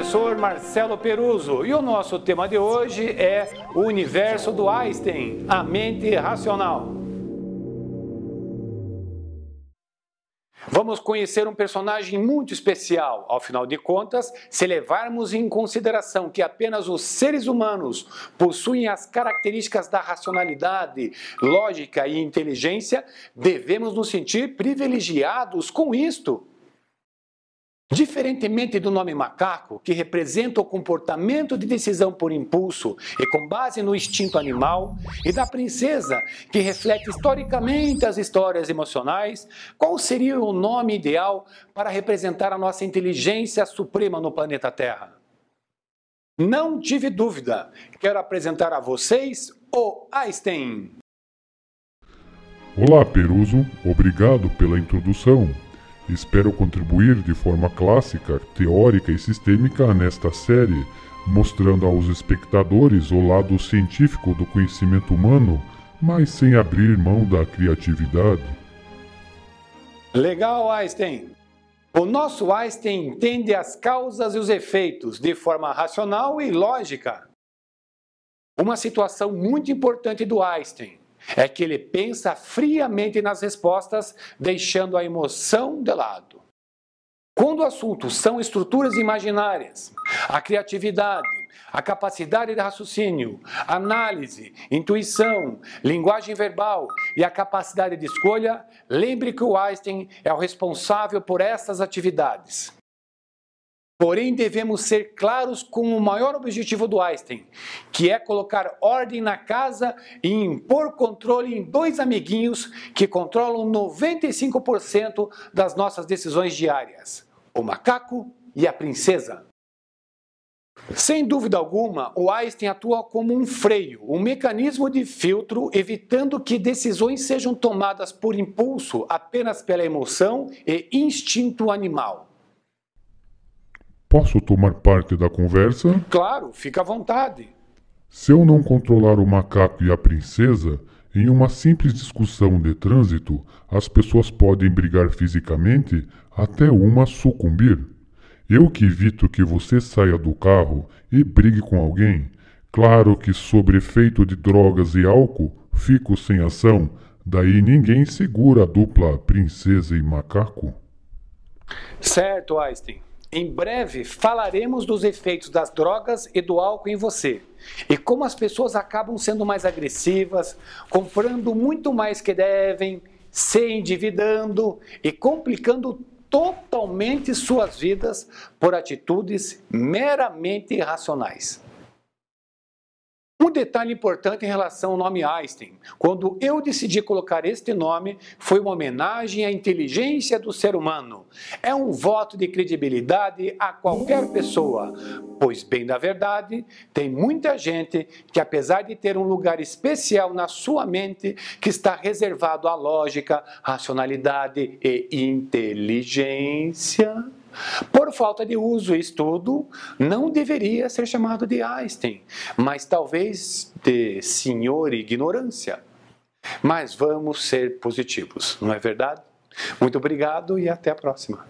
professor Marcelo Peruso e o nosso tema de hoje é o universo do Einstein, a mente racional. Vamos conhecer um personagem muito especial. Ao final de contas, se levarmos em consideração que apenas os seres humanos possuem as características da racionalidade, lógica e inteligência, devemos nos sentir privilegiados com isto. Diferentemente do nome macaco, que representa o comportamento de decisão por impulso e com base no instinto animal, e da princesa, que reflete historicamente as histórias emocionais, qual seria o nome ideal para representar a nossa inteligência suprema no planeta Terra? Não tive dúvida. Quero apresentar a vocês o Einstein. Olá, Peruso. Obrigado pela introdução. Espero contribuir de forma clássica, teórica e sistêmica nesta série, mostrando aos espectadores o lado científico do conhecimento humano, mas sem abrir mão da criatividade. Legal, Einstein! O nosso Einstein entende as causas e os efeitos de forma racional e lógica. Uma situação muito importante do Einstein é que ele pensa friamente nas respostas, deixando a emoção de lado. Quando o assunto são estruturas imaginárias, a criatividade, a capacidade de raciocínio, análise, intuição, linguagem verbal e a capacidade de escolha, lembre que o Einstein é o responsável por essas atividades. Porém, devemos ser claros com o maior objetivo do Einstein, que é colocar ordem na casa e impor controle em dois amiguinhos que controlam 95% das nossas decisões diárias: o macaco e a princesa. Sem dúvida alguma, o Einstein atua como um freio, um mecanismo de filtro, evitando que decisões sejam tomadas por impulso apenas pela emoção e instinto animal. Posso tomar parte da conversa? Claro, fica à vontade. Se eu não controlar o macaco e a princesa, em uma simples discussão de trânsito, as pessoas podem brigar fisicamente até uma sucumbir. Eu que evito que você saia do carro e brigue com alguém. Claro que sob efeito de drogas e álcool, fico sem ação, daí ninguém segura a dupla princesa e macaco. Certo, Einstein. Em breve falaremos dos efeitos das drogas e do álcool em você e como as pessoas acabam sendo mais agressivas, comprando muito mais que devem, se endividando e complicando totalmente suas vidas por atitudes meramente irracionais. Um detalhe importante em relação ao nome Einstein. Quando eu decidi colocar este nome, foi uma homenagem à inteligência do ser humano. É um voto de credibilidade a qualquer pessoa, pois, bem da verdade, tem muita gente que, apesar de ter um lugar especial na sua mente, que está reservado à lógica, racionalidade e inteligência, por falta de uso e estudo, não deveria ser chamado de Einstein, mas talvez de senhor ignorância. Mas vamos ser positivos, não é verdade? Muito obrigado e até a próxima.